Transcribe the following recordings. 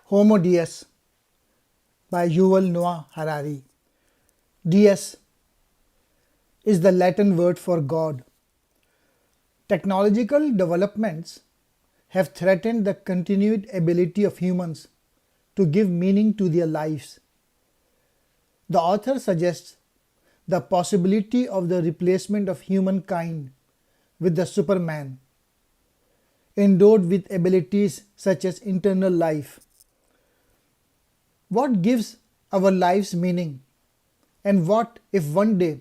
Homo Deus by Yuval Noah Harari. Deus is the Latin word for God. Technological developments have threatened the continued ability of humans to give meaning to their lives. The author suggests the possibility of the replacement of humankind with the Superman, endowed with abilities such as eternal life. What gives our lives meaning? And what if one day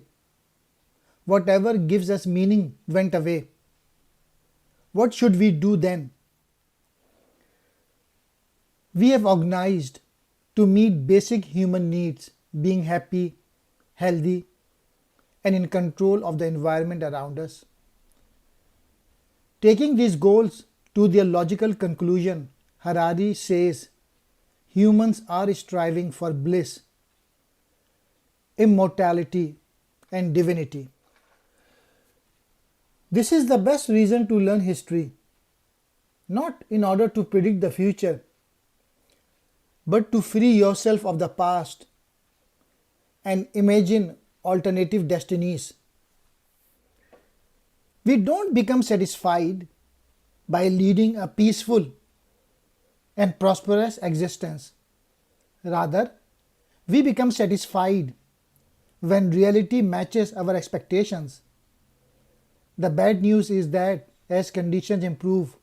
whatever gives us meaning went away? What should we do then? We have organized to meet basic human needs, being happy, healthy, and in control of the environment around us. Taking these goals to their logical conclusion, Harari says humans are striving for bliss, immortality, and divinity. This is the best reason to learn history, not in order to predict the future, but to free yourself of the past and imagine alternative destinies. We don't become satisfied by leading a peaceful and prosperous existence. Rather, we become satisfied when reality matches our expectations. The bad news is that as conditions improve,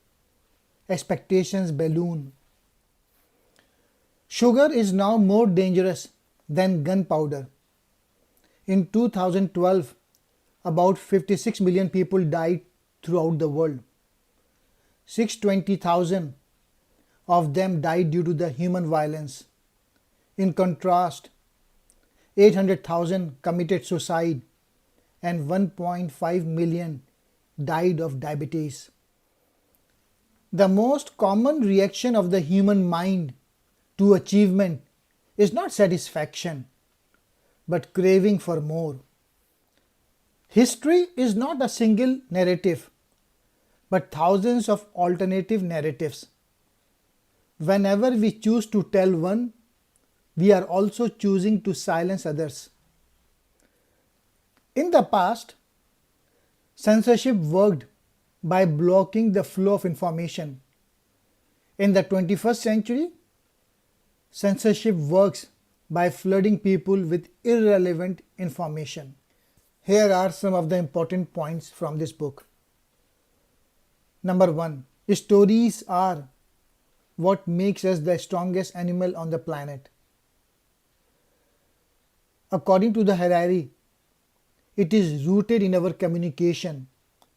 expectations balloon. Sugar is now more dangerous than gunpowder. In 2012, about 56 million people died throughout the world. 620,000 of them died due to the human violence. In contrast, 800,000 committed suicide and 1.5 million died of diabetes. The most common reaction of the human mind to achievement is not satisfaction, but craving for more. History is not a single narrative, but thousands of alternative narratives. Whenever we choose to tell one, we are also choosing to silence others. In the past, censorship worked by blocking the flow of information. In the 21st century, censorship works by flooding people with irrelevant information. Here are some of the important points from this book. Number 1. Stories are what makes us the strongest animal on the planet. According to the Harari, it is rooted in our communication.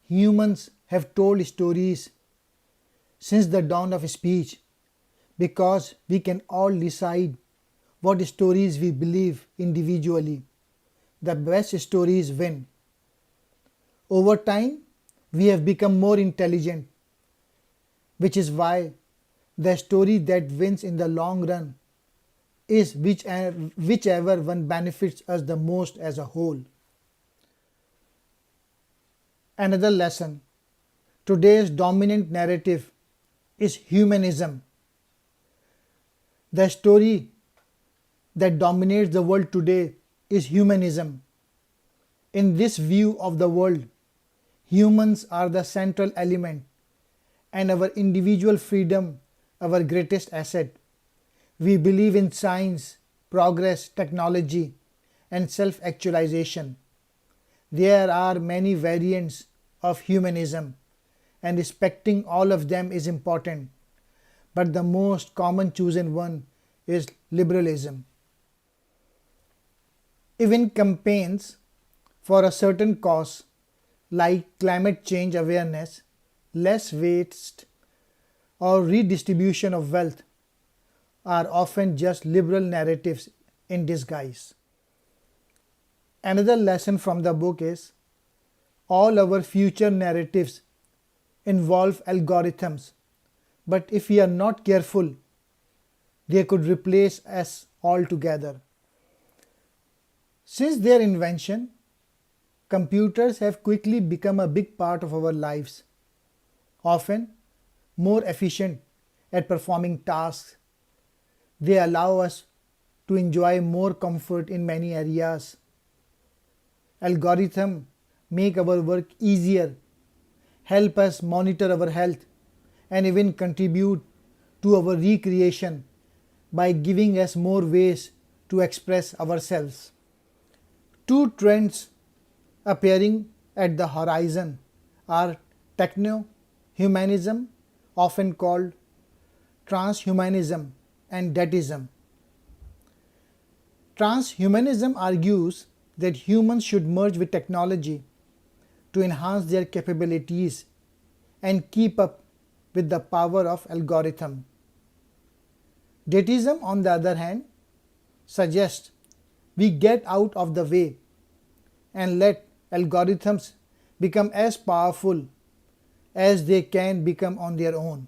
Humans have told stories since the dawn of speech because we can all decide what stories we believe individually. The best stories win. Over time, we have become more intelligent, which is why the story that wins in the long run is whichever one benefits us the most as a whole. Another lesson. Today's dominant narrative is humanism. The story that dominates the world today is humanism. In this view of the world, humans are the central element and our individual freedom our greatest asset. We believe in science, progress, technology, and self-actualization. There are many variants of humanism, and respecting all of them is important, but the most common chosen one is liberalism. Even campaigns for a certain cause like climate change awareness, less waste, or redistribution of wealth are often just liberal narratives in disguise. Another lesson from the book is all our future narratives involve algorithms, but if we are not careful, they could replace us altogether. Since their invention, computers have quickly become a big part of our lives, often more efficient at performing tasks They allow us to enjoy more comfort in many areas. Algorithms make our work easier, help us monitor our health, and even contribute to our recreation by giving us more ways to express ourselves. Two trends appearing at the horizon are techno-humanism, often called transhumanism, and deism. Transhumanism argues that humans should merge with technology to enhance their capabilities and keep up with the power of algorithm. Deism, on the other hand, suggests we get out of the way and let algorithms become as powerful as they can become on their own.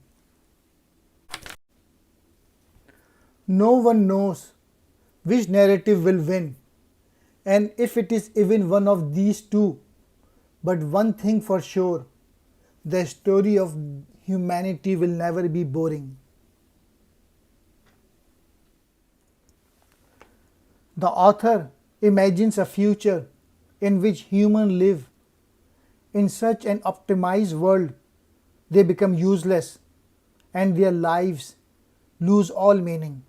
No one knows which narrative will win, and if it is even one of these two, but one thing for sure, the story of humanity will never be boring. The author imagines a future in which humans live in such an optimized world they become useless and their lives lose all meaning.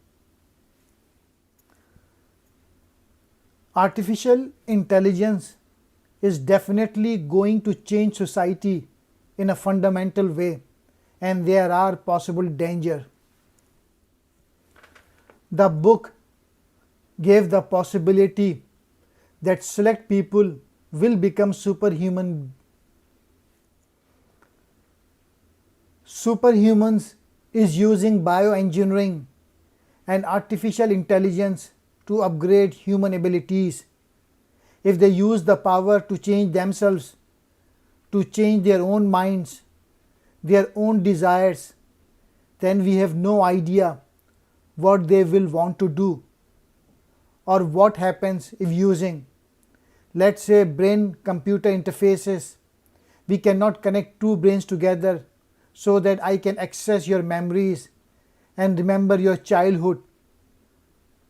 Artificial intelligence is definitely going to change society in a fundamental way, and there are possible dangers. The book gave the possibility that select people will become superhuman. Superhumans is using bioengineering and artificial intelligence to upgrade human abilities. If they use the power to change themselves, to change their own minds, their own desires, then we have no idea what they will want to do or what happens if using, let's say, brain computer interfaces. We cannot connect two brains together so that I can access your memories and remember your childhood.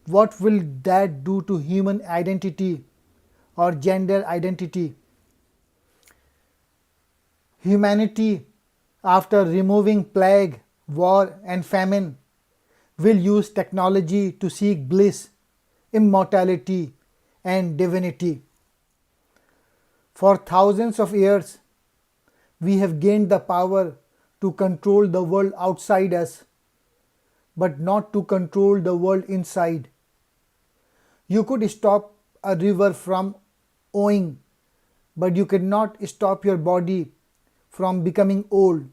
What will that do to human identity or gender identity? Humanity, after removing plague, war, and famine, will use technology to seek bliss, immortality, and divinity. For thousands of years, we have gained the power to control the world outside us, but not to control the world inside. You could stop a river from owing, but you cannot stop your body from becoming old.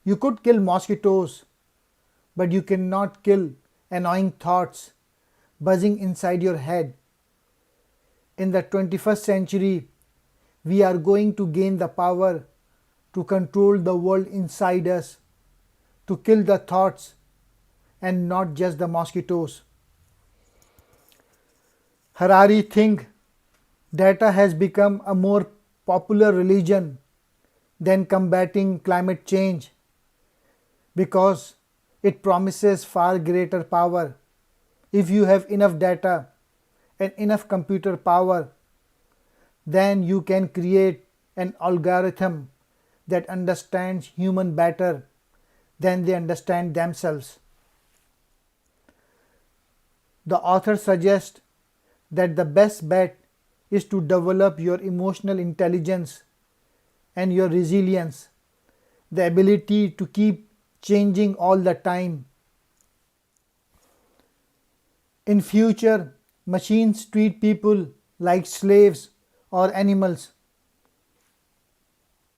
You could kill mosquitoes, but you cannot kill annoying thoughts buzzing inside your head. In the 21st century, we are going to gain the power to control the world inside us, to kill the thoughts and not just the mosquitoes. Harari thinks data has become a more popular religion than combating climate change because it promises far greater power. If you have enough data and enough computer power, then you can create an algorithm that understands humans better than they understand themselves. The author suggests that the best bet is to develop your emotional intelligence and your resilience, the ability to keep changing all the time. In future, machines treat people like slaves or animals.